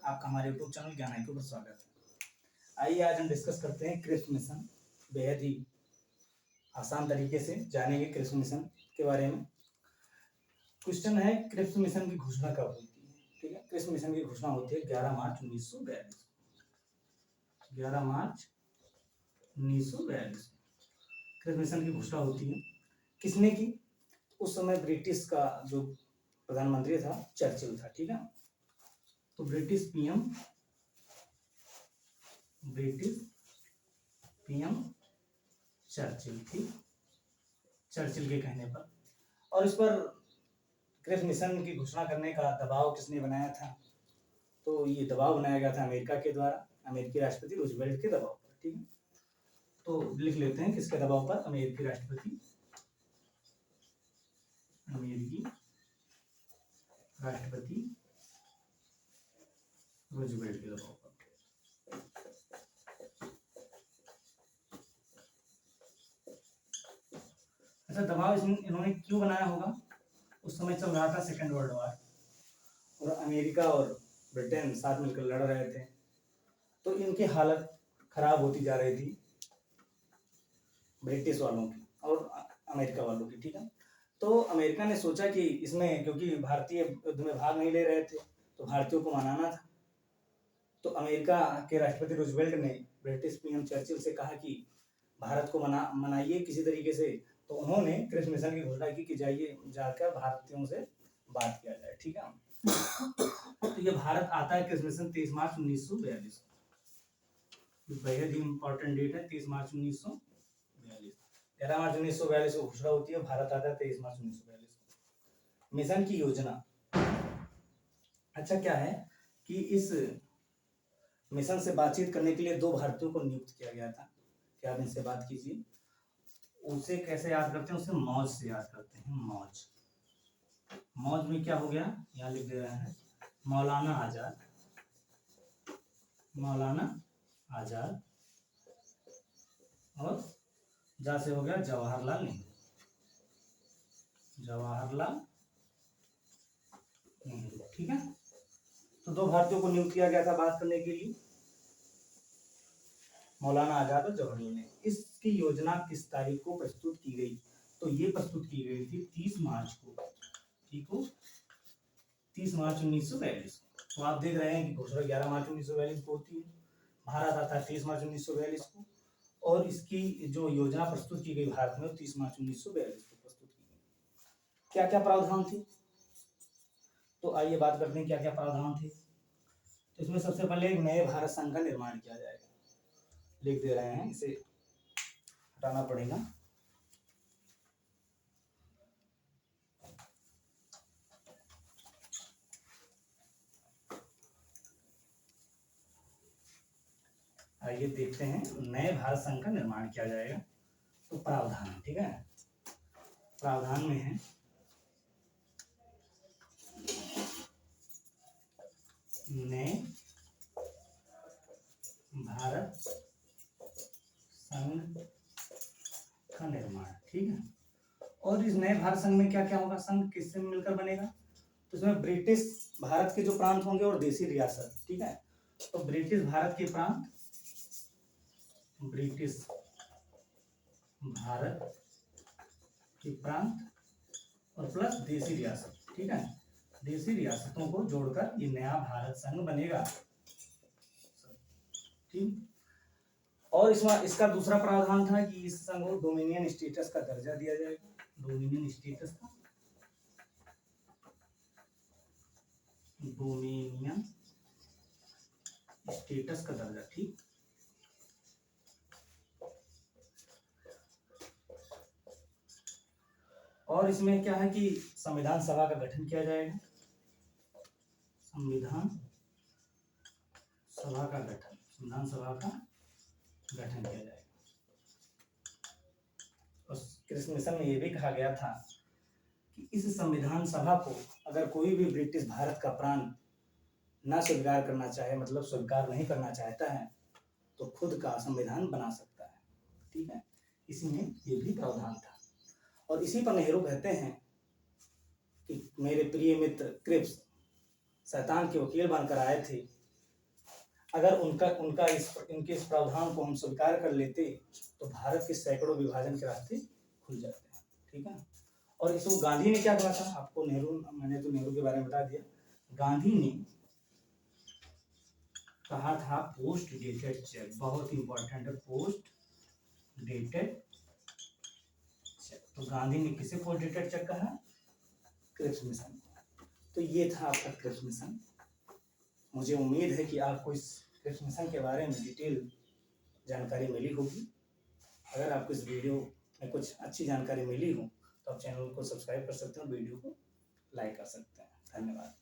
आपका हमारे YouTube channel ज्ञान IQ पर स्वागत है। आइए आज हम डिस्कस करते हैं क्रिप्स मिशन। बेहद ही आसान तरीके से जानेंगे क्रिप्स मिशन के बारे में। क्वेश्चन है, क्रिप्स मिशन की घोषणा कब हुई थी? ठीक है, क्रिप्स मिशन की घोषणा होती है 11 मार्च 1942। 11 मार्च 1942 क्रिप्स मिशन की घोषणा होती है। किसने की? उस समय ब्रिटिश का जो प्रधानमंत्री था चर्चिल था। ठीक है, तो ब्रिटिश पीएम चर्चिल थी, चर्चिल के कहने पर। और इस पर क्रिप्स मिशन की घोषणा करने का दबाव किसने बनाया था? तो ये दबाव बनाया गया था अमेरिका के द्वारा, अमेरिकी राष्ट्रपति रूजवेल्ट के दबाव पर। ठीक है, तो लिख लेते हैं किसके दबाव पर? अमेरिकी राष्ट्रपति रूजवेल्ट के दबाव पर। अच्छा, दबाव इन्होंने क्यों बनाया होगा? उस समय चल रहा था सेकेंड वर्ल्ड वॉर और अमेरिका और ब्रिटेन साथ मिलकर लड़ रहे थे, तो इनकी हालत खराब होती जा रही थी, ब्रिटिश वालों की और अमेरिका वालों की। ठीक है, तो अमेरिका ने सोचा कि इसमें, क्योंकि भारतीय युद्ध में भाग नहीं ले रहे थे, तो भारतीयों को मनाना था। तो अमेरिका के राष्ट्रपति रूजवेल्ट ने ब्रिटिश पीएम चर्चिल से कहा कि भारत को मनाइए किसी तरीके से। तो उन्होंने क्रिप्स मिशन की घोषणा की कि जाइए, जाकर भारतीयों से बात किया जाए। ठीक है, तो ये भारत आता है क्रिप्स मिशन 23 मार्च 1942। बेहद ही इंपॉर्टेंट डेट है, 23 मार्च 1942। 11 मार्च 1942 को घोषणा होती है, भारत आता है 23 मार्च 1942। मिशन की योजना अच्छा क्या है कि इस मिशन से बातचीत करने के लिए 2 भारतीयों को नियुक्त किया गया था कि आप इनसे बात कीजिए। उसे कैसे याद करते हैं? उसे मौज से याद करते हैं। मौज में क्या हो गया? यहाँ लिख दे रहे हैं मौलाना आजाद और जा से हो गया जवाहरलाल नेहरू। ठीक है, तो 2 भारतीयों को नियुक्त किया गया था बात करने के लिए, मौलाना आजाद और जवाहरलाल नेहरू। इसकी योजना किस तारीख को प्रस्तुत की गई? तो ये प्रस्तुत की गई थी 30 मार्च को। ठीक हो, 30 मार्च 1942। तो आप देख रहे हैं कि घोषणा 11 मार्च 1942 को होती है, भारत आता है 30 मार्च 1942 को, और इसकी जो योजना प्रस्तुत की गई भारत में 30 मार्च 1942 को प्रस्तुत की गई। क्या क्या प्रावधान थे? तो आइए बात करते हैं क्या क्या प्रावधान थे। तो इसमें सबसे पहले एक नए भारत संघ का निर्माण किया जाएगा। लिख दे रहे हैं, इसे हटाना पड़ेगा। आइए देखते हैं, नए भारत संघ का निर्माण किया जाएगा। तो प्रावधान, ठीक है, प्रावधान में है नए भारत संघ का निर्माण। ठीक है, और इस नए भारत संघ में क्या क्या होगा? संघ किससे मिलकर बनेगा? तो इसमें ब्रिटिश भारत के जो प्रांत होंगे और देसी रियासत। ठीक है, तो ब्रिटिश भारत के प्रांत, ब्रिटिश भारत के प्रांत और प्लस देसी रियासत। ठीक है, देसी रियासतों को जोड़कर ये नया भारत संघ बनेगा। ठीक, और इसमें इसका दूसरा प्रावधान था कि इस संघ को डोमिनियन स्टेटस का दर्जा दिया जाएगा। डोमिनियन स्टेटस का दर्जा। ठीक, और इसमें क्या है कि संविधान सभा का गठन किया जाएगा। संविधान सभा का गठन किया जाएगा। क्रिप्स मिशन में यह भी कहा गया था कि इस संविधान सभा को अगर कोई भी ब्रिटिश भारत का प्रांत ना स्वीकार करना चाहे, मतलब स्वीकार नहीं करना चाहता है, तो खुद का संविधान बना सकता है। ठीक है, इसमें ये भी प्रावधान था। और इसी पर नेहरू कहते हैं कि मेरे प्रिय मित्र क्रिप्स शैतान के वकील बनकर आए थे, अगर उनका उनका इनके इस प्रावधान को हम स्वीकार कर लेते तो भारत के सैकड़ों विभाजन के रास्ते खुल जाते हैं, ठीक है। और इसको गांधी ने क्या कहा था, आपको मैंने तो नेहरू के बारे में बता दिया। गांधी ने कहा था पोस्ट डेटेड चेक, बहुत इंपॉर्टेंट है पोस्ट डेटेड चेक। तो गांधी ने किसे पोस्ट डेटेड चेक कहा, क्रिप्स मिशन। तो ये था आपका क्रिप्स मिशन। मुझे उम्मीद है कि आपको इस क्रिप्स मिशन के बारे में डिटेल जानकारी मिली होगी। अगर आपको इस वीडियो में कुछ अच्छी जानकारी मिली हो तो आप चैनल को सब्सक्राइब कर सकते हैं और वीडियो को लाइक कर सकते हैं। धन्यवाद।